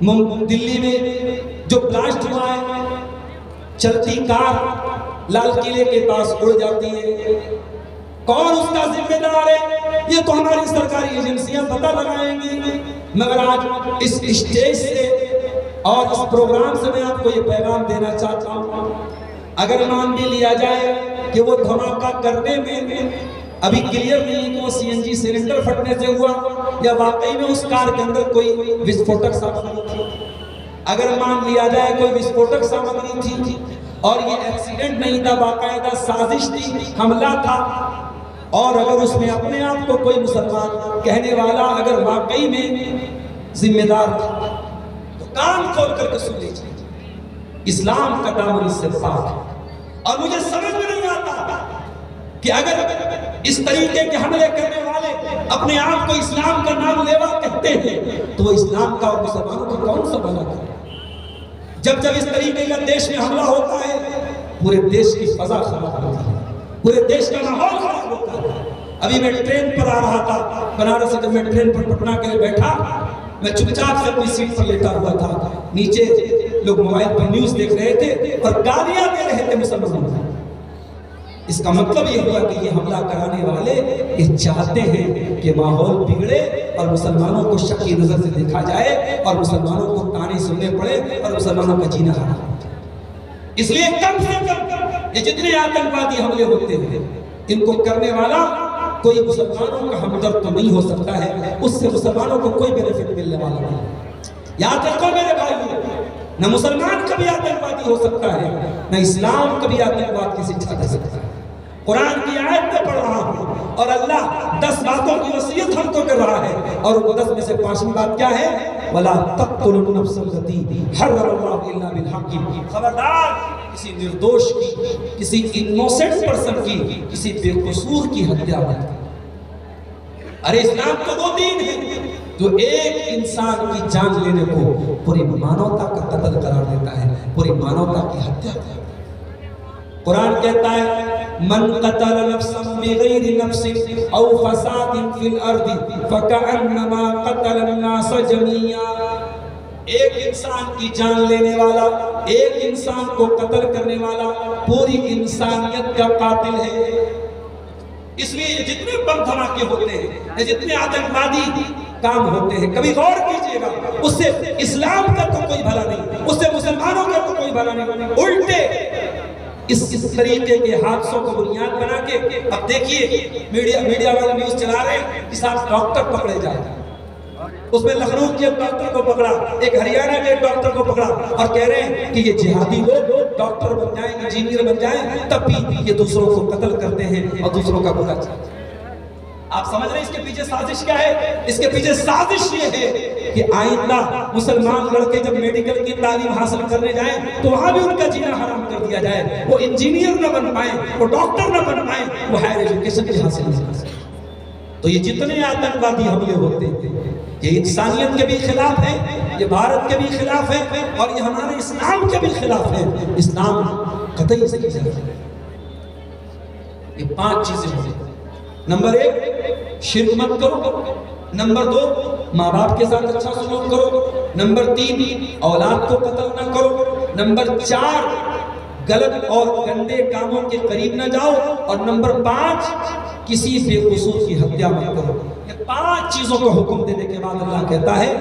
دلی میں جو بلاسٹ ہوا ہے، چلتی کار لال قلعے کے پاس اڑ جاتی ہے، کون اس کا ذمہ دار ہے؟ یہ تو ہماری سرکاری ایجنسیاں پتہ لگائیں گی۔ مگر آج اس اسٹیج سے اور اس پروگرام سے میں آپ کو یہ پیغام دینا چاہتا ہوں، اگر مان بھی لیا جائے کہ وہ دھماکہ کرنے میں ابھی کلیئر نہیں کہ وہ سی این جی سلنڈر پھٹنے سے ہوا یا واقعی میں اس کار کے اندر کوئی وسفوٹک سامگری تھی، اگر مان لیا جائے کوئی وسفوٹک سامگری تھی اور یہ ایکسیڈنٹ نہیں تھا، باقاعدہ سازش تھی، حملہ تھا، اور اگر اس میں اپنے آپ کو کوئی مسلمان کہنے والا اگر واقعی میں ذمہ دار تھا تو کان کھول کر کے سن لیجیے، اسلام کا دامن اس سے پاک ہے۔ اور مجھے سمجھ میں نہیں آتا کہ اگر اس طریقے کے حملے کرنے والے اپنے آپ کو اسلام کا نام لیوا کہتے ہیں تو وہ اسلام کا اور مسلمانوں کا کون سا بھلا کرے؟ جب اس طریقے کا دیش میں حملہ ہوتا ہے پورے دیش کی فضا خراب ہوتی ہے، پورے دیش کا ماحول خراب ہوتا ہے۔ ابھی میں ٹرین پر آ رہا تھا بنارس سے، جب میں ٹرین پر پٹنہ کے لیے بیٹھا، میں چپ چاپ سے اپنی سیٹ پر لیٹا ہوا تھا، نیچے لوگ موبائل پر نیوز دیکھ رہے تھے اور گالیاں دے رہے تھے مسلمانوں کو۔ اس کا مطلب یہ ہوا کہ یہ حملہ کرانے والے یہ چاہتے ہیں کہ ماحول بگڑے اور مسلمانوں کو شک کی نظر سے دیکھا جائے اور مسلمانوں کو تانے سننے پڑے اور مسلمانوں کا جینا حرام ہو جائے۔ اس لیے کم سے کم یہ جتنے آتنکوادی حملے ہوتے ہیں ان کو کرنے والا کوئی مسلمانوں کا ہمدرد تو نہیں ہو سکتا ہے، اس سے مسلمانوں کو کوئی بینیفٹ ملنے والا نہیں۔ یاد رکھو میرے بھائیو، نہ مسلمان کبھی آتنکوادی ہو سکتا ہے، نہ اسلام کبھی آتنکواد کی شکچھا دے سکتا ہے۔ قرآن کی آیت میں پڑھ رہا ہوں اور اللہ 10 باتوں کی وصیت ہم کو کر رہا ہے، اور وہ 10 میں سے 5ویں بات کیا ہے؟ وَلَا تَقْتُلُوا النَّفْسَ الَّتِي حَرَّمَ اللَّهُ إِلَّا بِالْحَقِّ۔ خبردار کسی نردوش کی، کسی انوسنٹ پرسن کی، کسی بے قصور کی ہتیا مت کرو۔ ارے اسلام تو وہ دین ہے جو ایک انسان کی جان لینے کو پوری مانوتا کا قتل قرار دیتا ہے، پوری مانوتا کی ہتیا کرتا ہے۔ قرآن کہتا ہے من قتل نفسا بغیر نفس او فساد فی الارض فکأنما قتل الناس جميعا۔ ایک انسان کی جان لینے والا، ایک انسان کو قتل کرنے والا پوری انسانیت کا قاتل ہے۔ اس لیے یہ جتنے بم دھماکے ہوتے ہیں، یہ جتنے آتنکوادی کام ہوتے ہیں، کبھی غور کیجئے گا، اس سے اسلام کا تو کوئی بھلا نہیں، اس سے مسلمانوں کا تو کوئی بھلا نہیں، الٹے اس طریقے کے حادثوں کو بنیاد بنا کے اب دیکھیے میڈیا والے نیوز چلا رہے ہیں کہ صاحب ڈاکٹر پکڑے جائے، اس میں لکھنؤ کے ایک ڈاکٹر کو پکڑا، ایک ہریانہ کے ایک ڈاکٹر کو پکڑا، اور کہہ رہے ہیں کہ یہ جہادی لوگ ڈاکٹر بن جائیں، انجینئر بن جائیں، تب بھی یہ دوسروں کو قتل کرتے ہیں اور دوسروں کا برا چاہتے ہیں۔ آپ سمجھ رہے ہیں اس کے پیچھے سازش کیا ہے؟ اس کے پیچھے سازش یہ ہے کہ آئندہ مسلمان لڑکے جب میڈیکل کی تعلیم حاصل کرنے جائیں تو وہاں بھی ان کا جینا حرام کر دیا جائے، وہ انجینئر نہ بن پائیں، وہ ڈاکٹر نہ بن پائیں، وہ ہائر ایجوکیشن بھی حاصل نہیں کر سکیں۔ تو یہ جتنے آتنکوادی حملے ہوتے ہیں یہ انسانیت کے بھی خلاف ہے، یہ بھارت کے بھی خلاف ہے، اور یہ ہمارے اسلام کے بھی خلاف ہے۔ اسلام قطعی سے کی جائے۔ یہ 5 چیزیں ہیں۔ نمبر 1 شرک مت کرو، نمبر 2 ماں باپ کے ساتھ اچھا سلوک کرو، نمبر 3 اولاد کو قتل نہ کرو، نمبر 4 غلط اور گندے کاموں کے قریب نہ جاؤ، اور نمبر 5 کسی بے قصور کی ہتیا مت کرو۔ یہ 5 چیزوں کو حکم دینے کے بعد اللہ کہتا ہے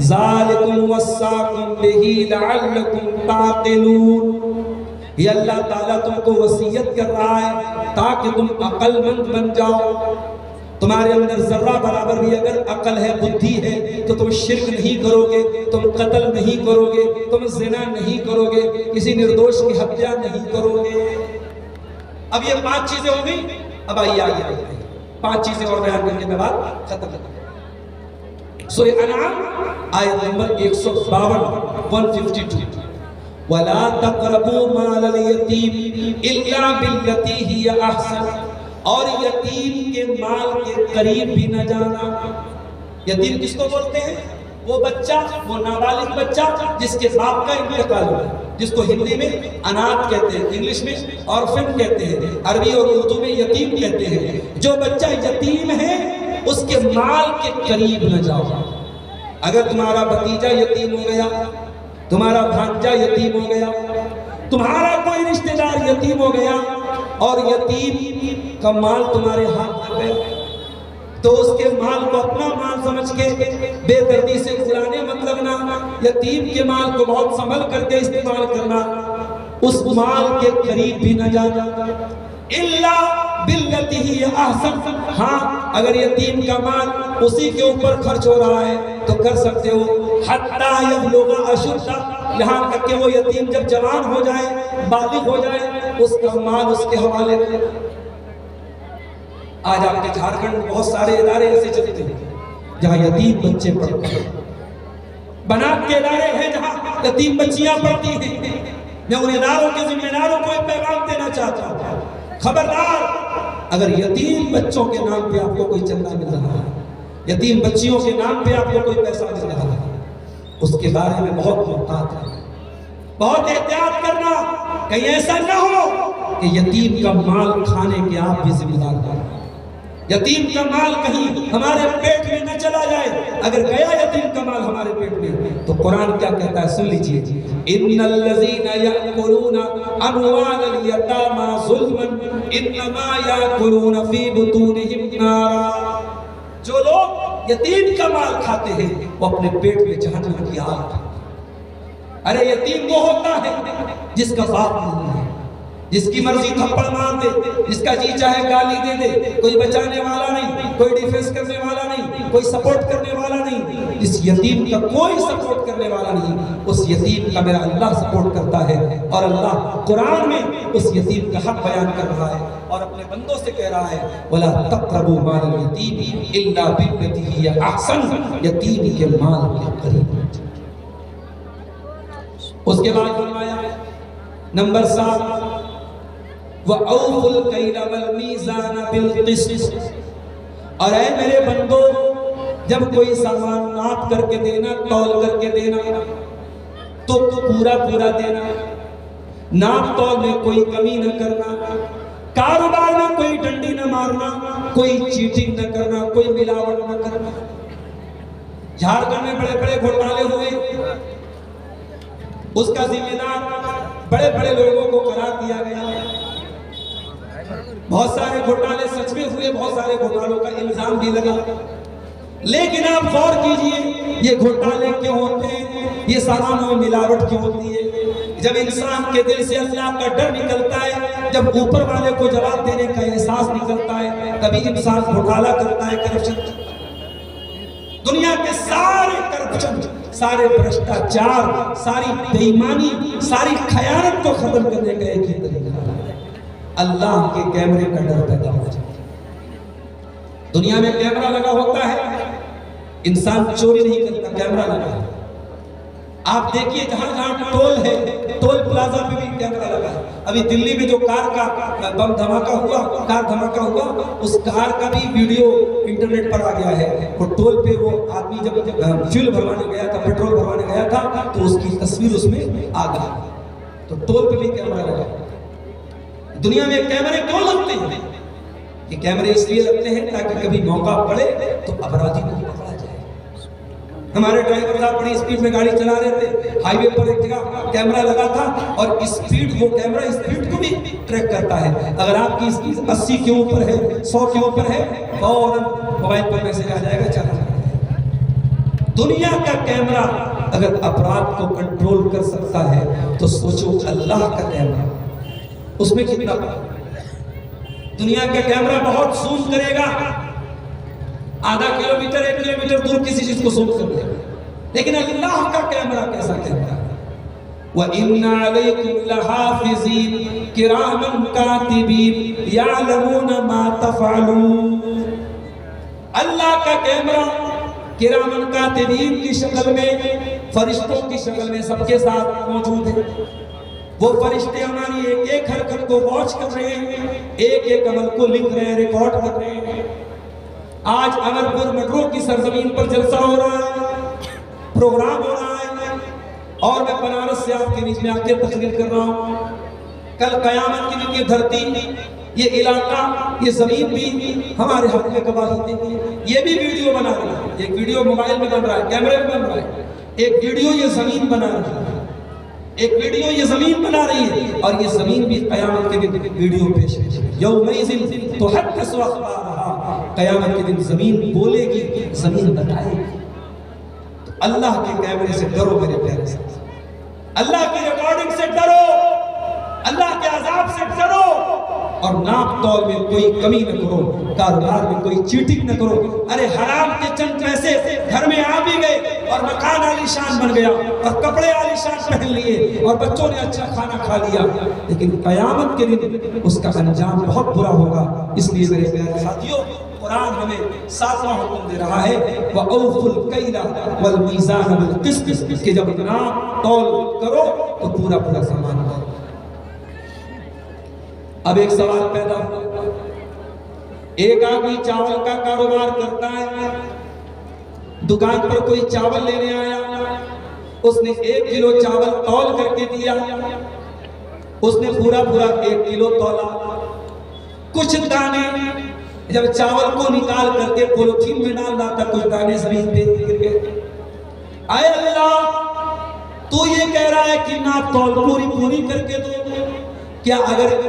ذَلِكُمْ وَصَّاكُمْ بِهِ لَعَلَّكُمْ تَعْقِلُونَ۔ یہ اللہ تعالیٰ تم کو وصیت کر رہا ہے تاکہ تم عقل مند بن جاؤ۔ تمہارے اندر ذرہ برابر بھی اگر عقل ہے، بدھی ہے، تو تم شرک نہیں کرو گے، تم قتل نہیں کرو گے، تم زنا نہیں کرو گے، کسی نردوش کی ہتیا نہیں کرو گے۔ اب یہ 5 چیزیں ہو گئی۔ اب آئیے 5 چیزیں اور بیان کرنے کے بعد ختم کرتے ہیں۔ سورہ انعام آیت نمبر 152 152 وَلَا تَقْرَبُوا مَالَ الْيَتِيمِ إِلَّا بِالَّتِي هِيَ أَحْسَنُ۔ اور یتیم کے مال کے قریب بھی نہ جانا۔ یتیم کس کو بولتے ہیں؟ وہ بچہ، وہ نابالغ بچہ جس کے باپ کا انتقال ہوا ہے، جس کو ہندی میں اناتھ کہتے ہیں، انگلش میں آرفن کہتے ہیں، عربی اور اردو میں یتیم کہتے ہیں۔ جو بچہ یتیم ہے اس کے مال کے قریب نہ جاؤ۔ اگر تمہارا بھتیجا یتیم ہو گیا، تمہارا بھانجا یتیم ہو گیا، تمہارا کوئی رشتہ دار یتیم ہو گیا اور یتیم کا مال تمہارے ہاتھ میں گیا، تو اس کے مال کو اپنا مال سمجھ کے بے دردی سے اڑانے مت لگنا، یتیم کے مال کو بہت سنبھل کر کے استعمال کرنا، اس مال کے قریب بھی نہ جانا، الا باللتی ہی احسن۔ ہاں اگر یتیم کا مال اسی کے اوپر خرچ ہو رہا ہے تو کر سکتے ہو، حتی یبلغ اشدہ، یہاں تک کہ وہ یتیم جب جوان ہو جائے، بالغ ہو جائے، اس کا مال اس کے حوالے کرے۔ آج آپ کے جھارکھنڈ میں بہت سارے ادارے ایسے چلتے ہیں جہاں یتیم بچے پڑھتے ہیں، بنات کے ادارے ہیں جہاں یتیم بچیاں پڑھتی ہیں۔ میں ان اداروں کے ذمہ داروں کو ایک پیغام دینا چاہتا ہوں، خبردار، اگر یتیم بچوں کے نام پہ آپ کو کوئی چندہ مل رہا ہے، یتیم بچیوں کے نام پہ آپ کو کوئی پیسہ مل رہا ہے، اس کے بارے میں بہت محتاط ہے، بہت احتیاط کرنا، کہیں ایسا نہ ہو کہ یتیم کا مال کھانے کے آپ بھی ذمہ دار ہیں، یتیم کا مال کہیں ہمارے پیٹ میں نہ چلا جائے۔ اگر گیا یتیم کا مال ہمارے پیٹ میں تو قرآن کیا کہتا ہے، سن لیجئے، ان الذین یأکلون اموال الیتامی ظلما انما یأکلون فی بطونہم نارا، جو لوگ یتیم کا مال کھاتے ہیں وہ اپنے پیٹ میں جہنم کی آگ۔ ارے یتیم وہ ہوتا ہے جس کا باپ نہیں ہے، جس کی مرضی تھپڑ مار دے، جس کا جی چاہے گالی دے دے، کوئی بچانے والا نہیں، کوئی ڈیفنس کرنے والا نہیں، کوئی سپورٹ کرنے والا نہیں، اس یتیم کا کوئی سپورٹ کرنے والا نہیں، اس یتیم کا میرا اللہ سپورٹ کرتا ہے، اور اللہ قرآن میں اس یتیم کا حق بیان کر رہا ہے اور اپنے بندوں سے کہہ رہا ہے وَلَا تَقْرَبُوا مَالَ الْيَتِيمِ إِلَّا بِالَّتِي هِيَ أَحْسَنُ، یتیم کے مال کے قریب۔ اس کے بعد فرمایا نمبر 7، وَأَوْفُوا الْكَيْلَ وَالْمِيزَانَ بِالْقِسْطِ، اور اے میرے بندو جب کوئی سامان ناپ کر کے دینا، تول کر کے دینا تو پورا پورا دینا، ناپ تول میں کوئی کمی نہ کرنا، کاروبار میں کوئی ڈنڈی نہ مارنا، کوئی چیٹنگ نہ کرنا، کوئی ملاوٹ نہ کرنا۔ جھارکھنڈ میں بڑے بڑے گھوٹالے ہوئے، اس کا ذمہ دار بڑے بڑے لوگوں کو قرار دیا گیا، بہت سارے گھوٹالے سچ میں ہوئے، بہت سارے گھوٹالوں کا الزام بھی لگا، لیکن آپ غور کیجئے یہ گھوٹالے کیوں ہوتے ہیں، یہ سامانوں میں ملاوٹ کیوں ہوتی ہے؟ جب انسان کے دل سے اللہ کا ڈر نکلتا ہے، جب اوپر والے کو جواب دینے کا احساس نکلتا ہے، تبھی انسان گھوٹالہ کرتا ہے، کرپشن کرتا ہے۔ دنیا کے سارے کرپشن، سارے بھرشٹاچار، ساری بے ایمانی، ساری خیانت کو ختم کرنے کا ایک ہی طریقہ ہے، اللہ کے کیمرے کا ڈر پیدا ہو جائے۔ دنیا میں کیمرہ لگا ہوتا ہے، انسان چوری نہیں کرتا، کیمرہ لگا ہے۔ آپ دیکھیے جہاں جہاں ٹول ہے، ٹول پلازا پہ بھی کیمرہ لگا ہے۔ ابھی دلی میں جو کار کا بم دھماکہ ہوا، کار دھماکہ ہوا، اس کار کا بھی ویڈیو انٹرنیٹ پر آ گیا ہے۔ وہ ٹول پہ وہ آدمی جب فیول بھروانے گیا تھا، پیٹرول بھروانے گیا تھا، تو اس کی تصویر اس میں آ گئی۔ تو ٹول پہ بھی کیمرہ لگا ہے۔ دنیا میں کیمرے کیوں لگتے ہیں؟ یہ کیمرے اس لیے لگتے ہیں تاکہ کبھی موقع پڑے تو اپرادھی کو پکڑا جائے۔ ہمارے ڈرائیور صاحب بڑی اسپیڈ میں گاڑی چلا رہے تھے، ہائی وے پر ایک جگہ کیمرہ لگا تھا اور اسپیڈ، وہ کیمرہ اسپیڈ کو بھی ٹریک کرتا ہے۔ اگر آپ کی اسپیڈ 80 کے اوپر ہے، 100 کے اوپر ہے، فوراً موبائل پر میسج آ جائے گا، چلا جائے گا۔ دنیا کا کیمرہ اگر اپرادھ کو کنٹرول کر سکتا ہے تو سوچو اللہ کا کیمرہ اس میں کتنا بڑا۔ دنیا کا کیمرہ بہت زوم کرے گا، آدھا کلومیٹر 1 کلومیٹر دور کسی چیز کو زوم کر لے گا، لیکن اللہ کا کیمرہ کیسا کیمرہ ہے؟ وَإِنَّ عَلَيْكُمْ لَحَافِظِينَ كِرَامًا كَاتِبِينَ يَعْلَمُونَ مَا تَفْعَلُونَ۔ اللہ کا کیمرہ کرامن کاتبین کی شکل میں، فرشتوں کی شکل میں سب کے ساتھ موجود ہے۔ وہ فرشتے ہماری ایک ایک حرکت کو واچ کر رہے ہیں، ایک ایک عمل کو لکھ رہے ہیں، ریکارڈ کر رہے ہیں۔ آج امرپور میٹرو کی سرزمین پر جلسہ ہو رہا ہے، پروگرام ہو رہا ہے، اور میں بنارس سے آپ کے بیچ میں آ کے تقریر کر رہا ہوں۔ کل قیامت کے دن یہ دھرتی یہ علاقہ، یہ زمین بھی ہمارے حق میں گواہی دے گی۔ یہ بھی ویڈیو بنا رہا ہے، ایک ویڈیو موبائل میں بن رہا ہے، کیمرے میں بن رہا ہے، ایک ویڈیو یہ زمین بنا رہی ہے، ایک ویڈیو یہ زمین بنا رہی ہے، اور یہ زمین بھی قیامت کے دن ویڈیو پیش ہے۔ یومئذ تحدث اخبارہا، قیامت کے دن زمین بولے گی، زمین بتائے گی۔ تو اللہ کے کیمرے سے ڈرو میرے پیارے ساتھ، اللہ کی ریکارڈنگ سے ڈرو، اللہ کے عذاب سے ڈرو، اور ناپ تول میں کوئی کمی نہ کرو، کاروبار میں کوئی چیٹنگ نہ کرو۔ ارے حرام کے چند پیسے گھر میں آ بھی گئے اور مکان عالی شان بن گیا اور کپڑے عالی شان پہن لیے اور بچوں نے اچھا کھانا کھا لیا، لیکن قیامت کے دن اس کا انجام بہت برا ہوگا۔ اس لیے میرے پیارے ساتھیوں، قرآن ہمیں ساتواں حکم دے رہا ہے وَأَوْفُوا الْكَيْلَ وَالْمِيزَانَ بِالْقِسْطِ، کہ جب ناپ تول کرو تو پورا پورا سامان کرو۔ اب ایک سوال پیدا ہوا، ایک آدمی چاول کا کاروبار کرتا ہے، دکان پر کوئی چاول لینے آیا، اس نے 1 کلو چاول تول کر کے دیا، اس نے پورا 1 کلو تولا، کچھ دانے جب چاول کو نکال کر کے پولیتھین میں ڈال رہا تھا، کچھ دانے زمین پہ گر گئے۔ اے اللہ، تو یہ کہہ رہا ہے کہ ناپ تول پوری کر کے دو، کیا اگر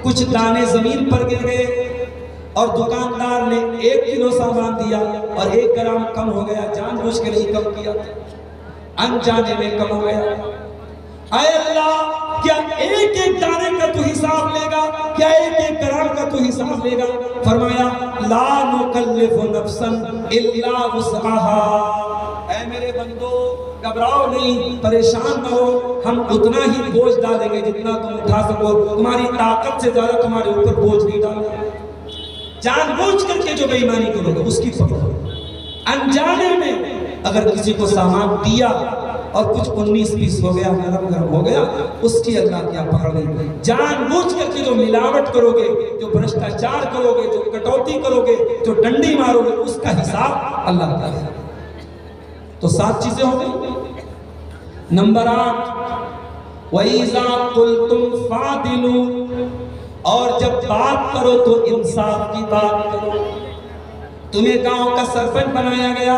کچھ دانے زمین پر گر گئے اور دکاندار نے 1 کلو سامان دیا اور 1 گرام کم ہو گیا، جان بوجھ کے نہیں کم کیا، انجانے میں کم ہو گیا، اے اللہ کیا ایک دانے کا تو حساب لے گا؟ کیا 1 گرام کا تو حساب لے گا؟ فرمایا لا نکلف نفسا الا وسعها، اے میرے بندو گھبراؤ نہیں، پریشان نہ ہو، ہم اتنا ہی بوجھ ڈالیں گے جتنا تم اٹھا سکو، تمہاری طاقت سے زیادہ تمہارے اوپر بوجھ نہیں ڈالیں گے۔ جان بوجھ کر کے جو بے ایمانی کرو گے اس کی پکڑ، انجانے میں اگر کسی کو سامان دیا اور کچھ 19-20 ہو گیا، گرم ہو گیا، اس کی اللہ کیا پکڑ نہیں۔ جان بوجھ کر کے جو ملاوٹ کرو گے، جو بھرشٹاچار کرو گے، جو کٹوتی کرو گے، جو ڈنڈی مارو گے، اس کا حساب اللہ کا ہے۔ تو 7 چیزیں ہو گئی۔ نمبر 8 وَإِذَا قُلْتُمْ فَعْدِلُوا، اور جب بات کرو تو انصاف کی بات کرو۔ تمہیں گاؤں کا سرپنچ بنایا گیا،